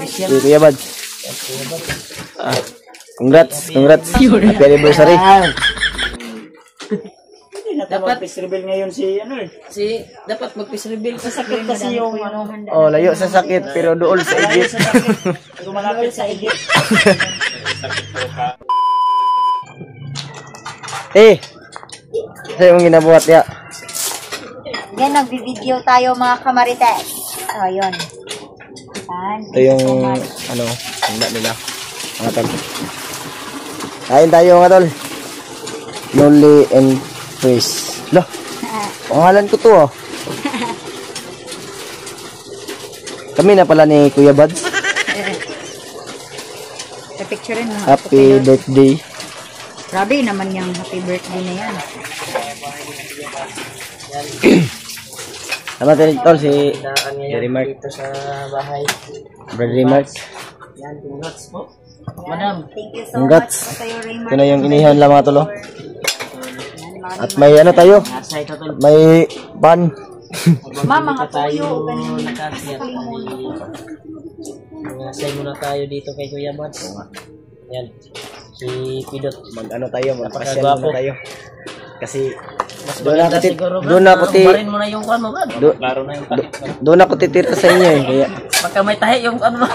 Kuya Bads. Congrats. Happy anniversary. Dapat face reveal ngayon dapat mag-face reveal sakit kasi yung Oh, layo sa sakit pero dool sa igit. Malapit sa igit. Ano yung ginabuhat ya? Yan, nagbi-video tayo mga kamarites. Oh, yun. Ito yung handa nila. Mga tol. Kain tayo mga tol. Noli and Chris. Loh, pangalan ko to Kami na pala ni Kuya Bads. Picture mo. Happy birthday. Grabe naman yung happy birthday na yan. Sama tayo tol si Jerry Mark. Dito sa bahay. Brother Mark. Yan, congrats po. Madam. Thank you so Congrats. much sa iyo, Raymond. Ito na yung inihaw lang mga tol. At may tayo. May ban. Mama, mga tayo tuyo. nakasiyat. Say muna tayo dito kay Kuya Bads. Yan. Si Pidot. Magpasyal muna tayo. Kasi doon ako barin mo na yung ano ba? Klaro na yung tahi. Doon ako titira sa inyo kaya Baka may tahi yung ano ba?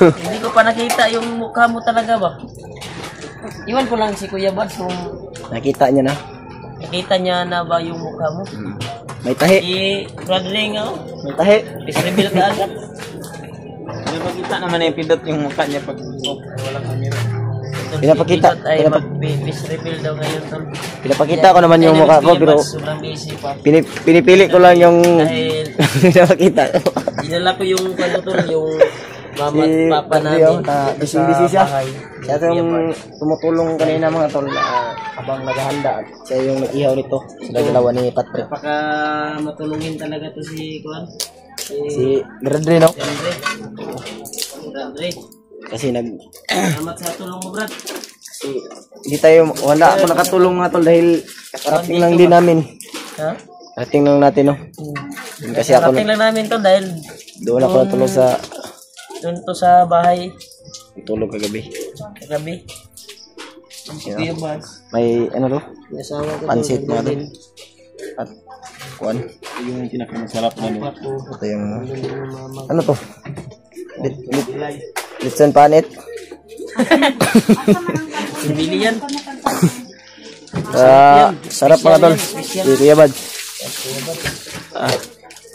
Hindi ko pa nakita yung mukha mo talaga ba? Iwan ko lang si Kuya Bads kung nakita niya na. nakita niya na ba yung mukha mo. May tahi. Si Bradley nga May tahi. Is-reveal ka agad. Nakita naman yung Pidot yung mukha niya pag walang camera. Pinapakita. Ay mag-face reveal daw ngayon tol. Pinapakita ko naman yung mukha ko pero sobrang busy pa. pinipili ko lang yung Dahil pinapakita. dinala ko yung tol yung mama at Si papa Bradley, namin. busy siya. bahay. Siya yung tumutulong kanina mga tol habang naghahanda at siya yung nag-ihaw nito. Sila dalawa ni Patrick. Baka matulungin talaga to si Kuan. Si Bradley no? Bradley. Kasi Salamat sa tulong mo, Brad. hindi tayo, wala ako nakatulong mga tol dahil kakarating lang din namin. Ha? Karating lang natin no. Kasi ako Karating lang namin to dahil doon ako natulog sa doon to sa bahay tulog kagabi. kagabi. Kuya Bads. May to? May asawa ko. Pansit mga tol. At kuan. Yung pinakamasarap na nila. Ito yung ano to? Litson panit. Bili yan. Sarap mga tol. Si Kuya Bads.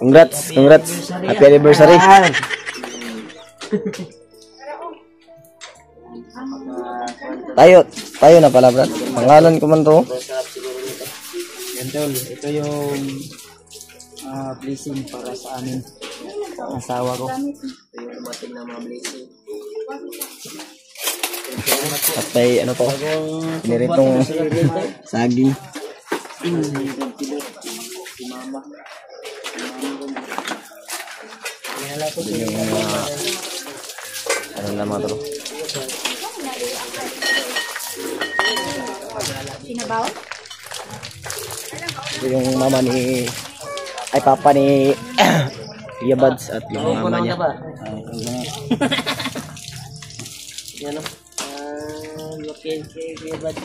Congrats. Happy anniversary. Tayo na pala, Brad. Pangalan ko man to. Yan tol, ito yung blessing para sa amin. Asawa ko. Ito yung dumating na mga blessing. At may to? Niritong saging. Yung naman to? Sinabaw? Ito yung mama ni papa ni Kuya Bads at yung mama niya. Yan o. Lokin kay Kuya Bads.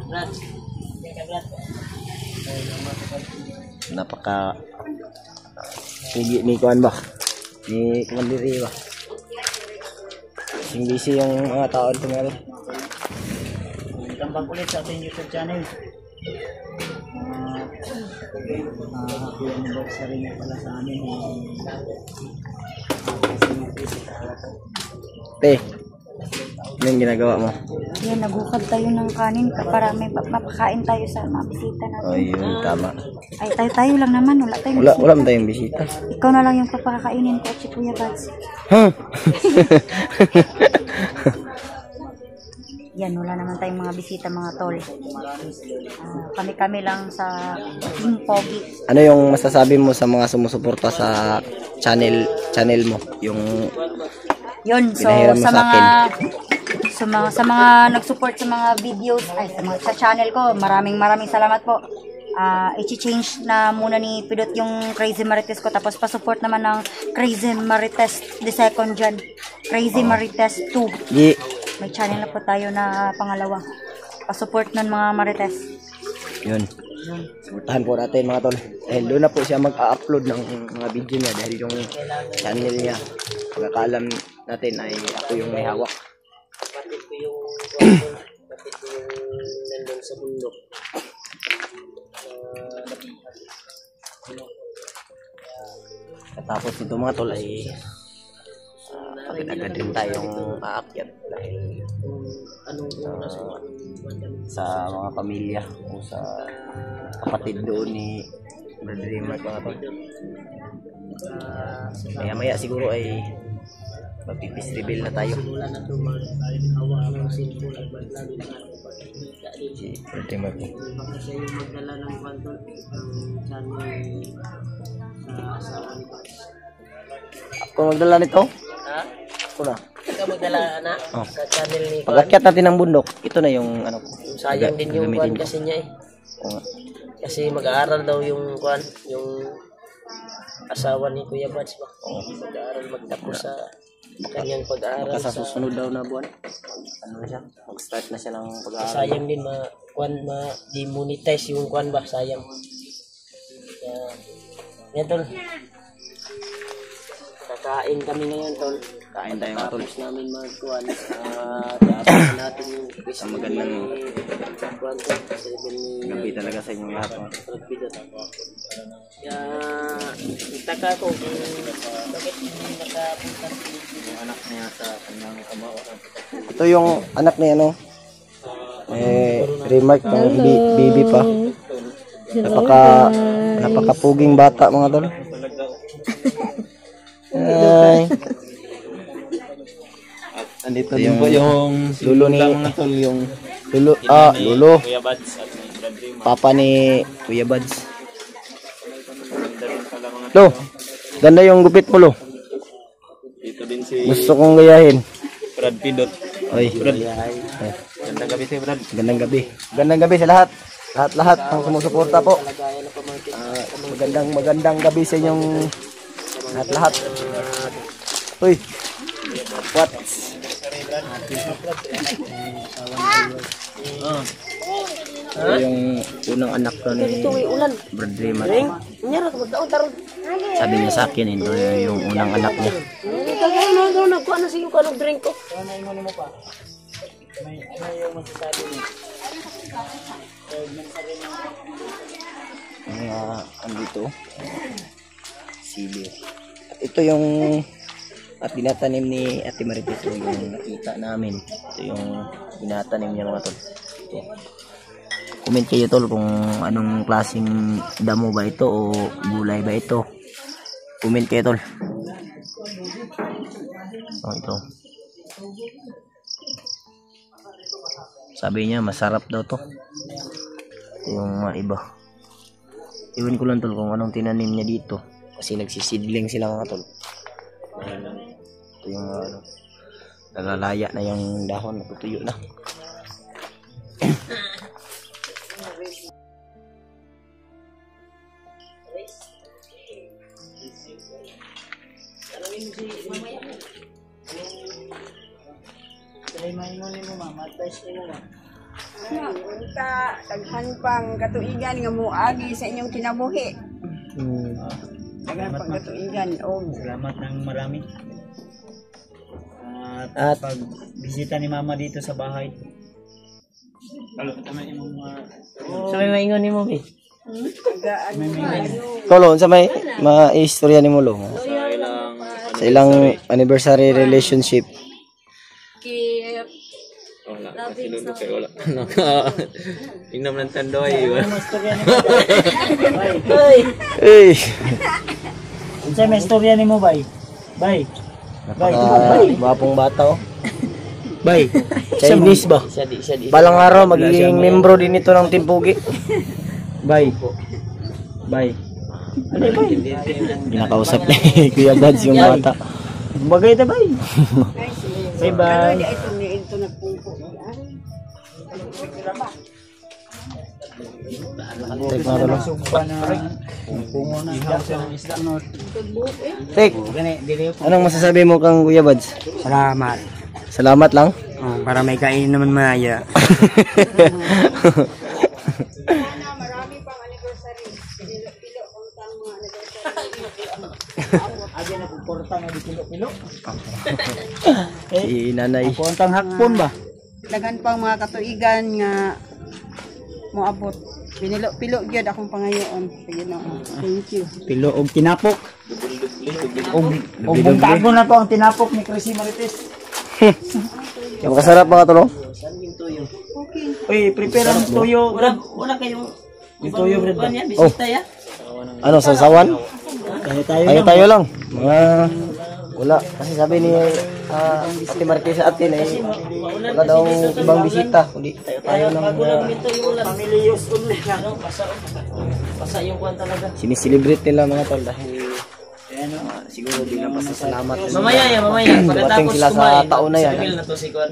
Brad. Brad. Napaka sige ni kuan ba? Ni kumandiri ba? Busy yung mga tao dito ngayon. Tambang ulit sa ating YouTube channel. Happy anniversary na pala sa amin. Anong ginagawa mo? Yan, nagukad tayo ng kanin para may mapakain tayo sa mga bisita natin. Oh, yun, tama. Ay, tayo lang naman. Wala tayong Wala man tayong bisita. Ikaw na lang yung papakakainin ko at si Kuya Bads. Huh? Yan, wala naman tayong mga bisita, mga tol. Kami-kami lang sa King Pogi. Ano yung masasabi mo sa mga sumusuporta sa channel mo? Yung Yun, so pinahiram mo sa sa mga nag-support sa mga videos, sa channel ko, maraming salamat po. i-change na muna ni Pidot yung Crazy Marites ko, tapos pa-support naman ng Crazy Marites the second dyan. Crazy Marites 2. Gi. May channel na po tayo na pangalawa. Pa-support nun mga Marites. Yun. Supportahan po natin mga tol. Doon na po siya mag-upload ng mga video niya dahil yung channel niya. Pagkakalam natin ay ako yung may hawak. Kapatid ko yung nandun sa bundok. Katapos nito mga tol ay agad din tayong aakyat dahil sa mga pamilya o sa kapatid doon ni Brother Remark mga tol. Maya maya siguro ay magpipis reveal na tayo. Si Brother Remark. Kasi yung magdala ng kwento ng channel sa asawa ni Pats. Ako magdala nito? Ha? Ako na. Ikaw magdala na Oh. sa channel ni Kwan. Pag-akyat natin ng bundok, ito na yung ano ko. Sayang din yung gagamitin Kwan ko. kasi niya eh. Oo nga. Kasi mag-aaral daw yung Kwan, yung asawa ni Kuya Bats ba? Oo. Mag-aaral magtapos sa kanyang pag-aaral. Baka sa susunod daw na buwan. Ano na siya? Mag-start na siya ng pag-aaral. Sayang din ma-demonetize yung Kwan ba? Sayang. Kaya, yan tol. Kakain kami ngayon tol. Kain tayo mga tol. Tapos namin mag-Kwan. Tapos natin yung Sa magandang Kwan tol. Kasi gabi talaga sa inyong lahat. Mga. Pagpidot. Kaya, nagtaka ko kung bakit hindi nakapunta Yung anak niya sa kanyang kamao. Ito yung anak ni ano. Remark ng baby pa. Napakapuging bata mga tol. Ay. At andito din po yung lulo ni mga tol, yung lulo. Kuya Bads at ni Brad Remark. Papa ni Kuya Buds. Ganda rin pala mga Lo, ganda yung gupit mo lo. dito din si Gusto kong gayahin. Brad Pidot. Oy, Gandang gabi si Brad. gandang gabi. Gandang gabi sa lahat. Lahat ng sumusuporta po. Magandang gabi sa inyong lahat. Uy. What? Ito yung unang anak ko ni Brad Remark. Sabi niya sa akin, ito yung unang anak niya. Nagkuha na siya yung drink ko. Mga andito. Sili. At ito yung at binatanim ni Ate Marites yung nakita namin. Ito yung binatanim niya mga tol. Ito. Comment kayo tol kung anong klaseng damo ba ito o gulay ba ito. Comment kayo tol. Oh, ito. Sabi niya masarap daw to. Ito yung mga iba. Iwan ko lang tol kung anong tinanim niya dito. Kasi nagsisidling sila mga tol. Ito yung ano. Nalalaya na yung dahon. Natutuyo na. Ka daghan pang katuigan nga moagi sa inyong kinabuhi. Daghan pang katuigan og Salamat ng marami. At Pag bisita ni Mama dito sa bahay. Halo, tama yung Sabi maingon ni mo, eh. tolo sa may mga istorya ni Mulo sa ilang sa ilang anniversary relationship. wala. Sinunod kayo wala. Inom ng tandoy. Hey. Unsa may istorya nimo bay? Bay. Bapong bata oh. Bay, Chinese ba? Siya di. Balang araw magiging membro din ito ng Timpugi. Bay. Bay. Ginakausap ni Kuya Buds yung bata. Bagay ta bay. Bye bye. ito nagpungko. Take mga tol. Sumpa na pungo na isda. Take. Gani, dili ko. Anong masasabi mo kang Kuya Buds? Salamat. Salamat lang. Para may kain naman maya. Sana marami pang anniversary. Pilo kung saan mga anniversary. Agi na puporta na di kilo-kilo. Si Nanay. Puntang hakpon ba? Daghan pang mga katuigan nga moabot. Pilo gyud akong pangayoon. Sige na. Thank you. Pilo og tinapok. Og buntago na to ang tinapok ni Crazy Marites. Yung kasarap mga tol. Uy, prepare ang tuyo. Wala kayong Tuyo, Brad. Yan, bisita ya. Ano, sasawan? Tayo Tayo lang. Mga wala. Kasi sabi ni Ate Martes sa atin ay wala daw ibang bisita. Kundi tayo lang. Pamilyos only. Basa yung kwan talaga. Siniselebrate nila mga tol dahil siguro bilang pasasalamat. Mamaya. Dumating sila sa taon na yan. Civil na to si Kwan.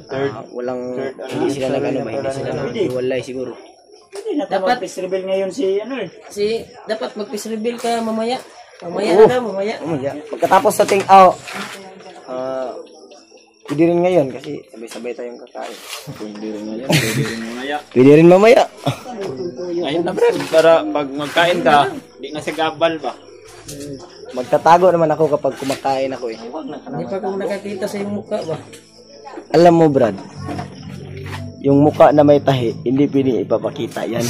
Hindi sila nag-ano ba? Hindi sila nag-iwalay siguro. Dapat reveal ngayon si ano eh. Dapat mag-peace reveal ka mamaya. Mamaya. Pagkatapos sa ting-out, pwede rin ngayon kasi sabay-sabay tayong kakain. Pwede rin mamaya. Ayun na Brad, para pag magkain ka, di na sigabal ba? Magtatago naman ako kapag kumakain ako eh. Hindi pa kung nakakita sa iyong mukha ba? Alam mo Brad, yung mukha na may tahi, hindi pwedeng ipapakita yan.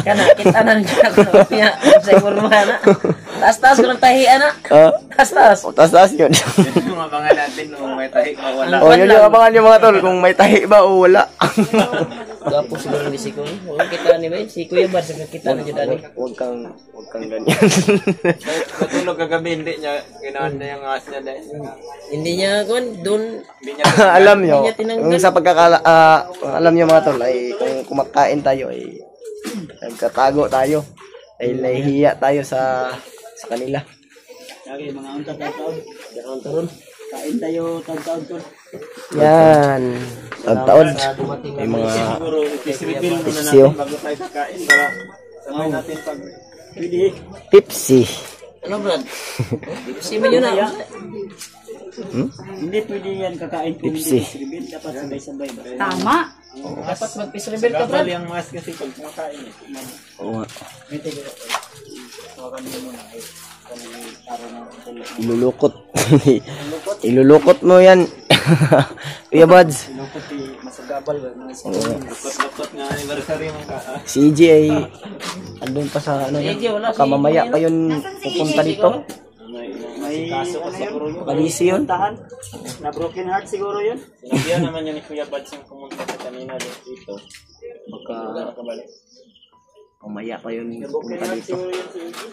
Kana, kita na rin siya kung sa forma na. Taas-taas ko ng tahi, ana. Taas-taas. Taas-taas yun. Yung abangan natin kung may tahi o wala. O yun yung abangan yung mga tol, kung may tahi ba o wala. Gwapo siguro ni si Kuya. Huwag kita ni ba? Si Kuya Bar, sa kita na dyan ani. Huwag kang ganyan. Matulog kagabi, hindi niya, ginawan niya yung as niya dahil. Hindi niya, Kwan, doon. Alam nyo, Hindi niya tinanggal. yung sa alam nyo mga tol, ay kung kumakain tayo ay nagkatago tayo. Ay nahihiya tayo sa kanila. Lagi mga unta taon. Kain tayo taon tol. Yan. Taon. May mga Siguro, i-reveal muna Siyo. natin bago tayo kakain para sabay natin pag Pwede. tipsy. Ano, Brad? Simin nyo na. Hindi pwede yan kakain kung Tipsy. hindi reveal. Dapat sabay-sabay ba? Tama. Dapat mag-peace reveal ka, Brad. gabal yung mas kasi pag kumakain eh. Oo nga. Ilulukot. Ilulukot mo yan. Kuya Buds. Masagabal ba? Lukot-lukot nga anniversary mo ka. Si EJ ay andun pa sa ano EJ, wala baka mamaya pa yun pupunta dito. May Kaso ka siguro yun. Palisi yun. tahan. Na broken heart siguro yun. Sinabihan naman yan ni Kuya Bads yung pumunta sa kanina dito. Baka Kabalik. mamaya pa yun Broken pupunta heart dito. siguro yun si Iggy.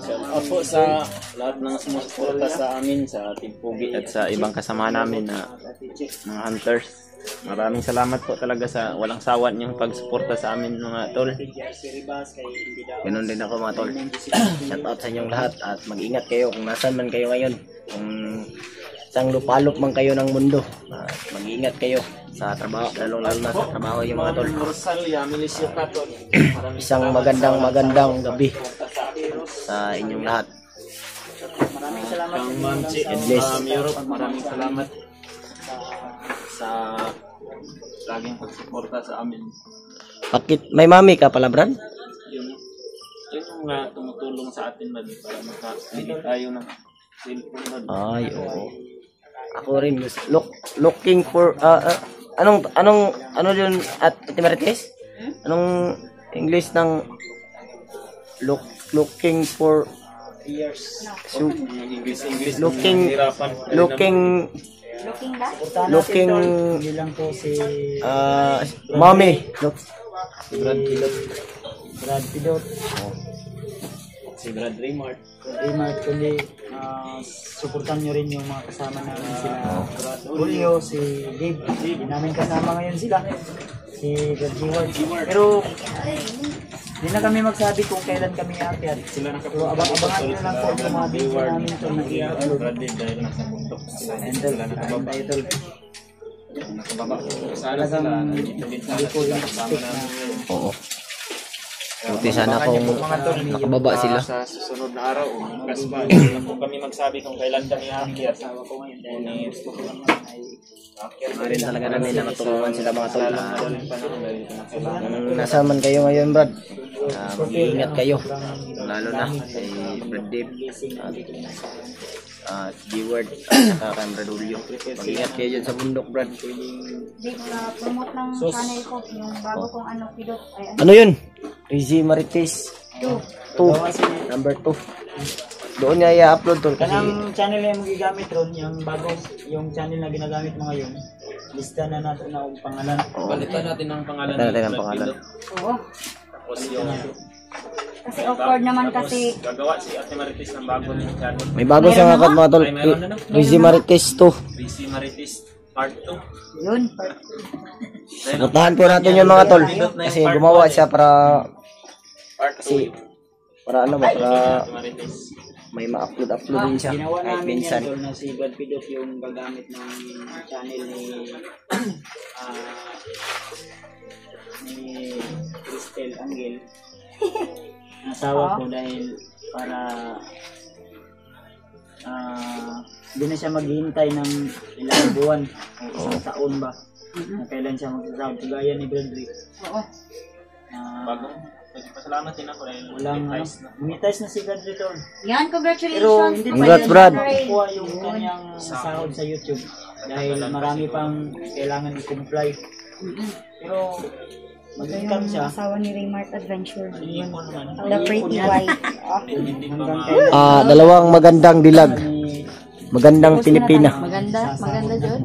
Shout po sa lahat ng sumusuporta sa amin, sa Team Pugi at sa ibang kasama namin na mga hunters. Maraming salamat po talaga sa walang sawa niyong pagsuporta sa amin mga tol. Ganun din ako mga tol. Shout out sa inyong lahat at mag-ingat kayo kung nasan man kayo ngayon. Kung isang lupalop man kayo ng mundo, mag-ingat kayo sa trabaho, lalo na sa trabaho yung mga tol. Rosalia, Milicio Catol. Isang magandang gabi sa inyong lahat. Kang Mamchi at Bless. Europe, maraming salamat sa laging pagsuporta sa amin. Bakit may mami ka pala, Brad? Yun yung tumutulong sa atin ba para makabili tayo ng cellphone ba. Ay, oo. Ako rin looking for ano yun at Ate Marites? Anong English ng looking for Years. English looking Looking hindi lang po si mommy. Brad Pilot, Brad Pidot. si Brad Raymart. Raymart, kundi suportan nyo rin yung mga kasama namin sila. Brad Julio, si Dave. Hindi namin kasama ngayon sila. Si Brad G-Ward. Pero Hindi na kami magsabi kung kailan kami aakyat. Sila abang-abangan nyo lang po yung mga video namin ito na i-upload. Dahil nasa bundok. And then, idol. Talagang hindi ko in-expect na Oo. Buti sana kung nakababa sila. Sa susunod na araw, bukas ba, hindi lang po kami magsabi kung kailan kami aakyat. Marin talaga namin na matulungan sila mga tol. Nasa man kayo ngayon, Brad? Mag-iingat kayo. Lalo na kay Brad Dave at G-Word at saka kay Brad Julio. Mag-iingat kayo dyan sa bundok, Brad. Dave, promote ng channel ko, yung bago kong ano, pidot. Ay, Ano yun? Rizzy Marites 2. Number 2. Doon niya i-upload tol kasi kanang channel na yung magigamit ron, yung bago, yung channel na ginagamit mo ngayon, lista na natin na ang pangalan. Balitan natin ang pangalan. Balitan natin ang pangalan. oo. Tapos yung Kasi awkward naman kasi. gagawa si Ate Marites ng bago niyang channel. may bago siyang akad mga tol. Rizzy Marites 2. BC Marites Part 2. Yun. Suportahan po natin yung mga tol kasi gumawa siya para Part 2. para ano ba para Marites. may ma-upload din siya Ginawa kahit namin minsan. yan tol, na si Brad Pidot yung gagamit ng channel ni Cristel Angel. Nasawa ko dahil para hindi na siya maghihintay ng ilang buwan o isang taon ba na kailan siya magsasahod kagaya ni Bradley. Oo. Bago. Pasalamat din ako dahil Walang monetize na si Bradley tol. Yan, Pero congratulations. hindi Congrats, pa Brad. nakukuha yung kanyang sahod sa YouTube dahil marami pang kailangan i-comply. Pero mag-income siya. Asawa ni Raymart Adventure. Yun, The Pretty Wife. hanggang kailan Dalawang magandang dilag. ni Magandang Pilipina. Maganda, maganda John.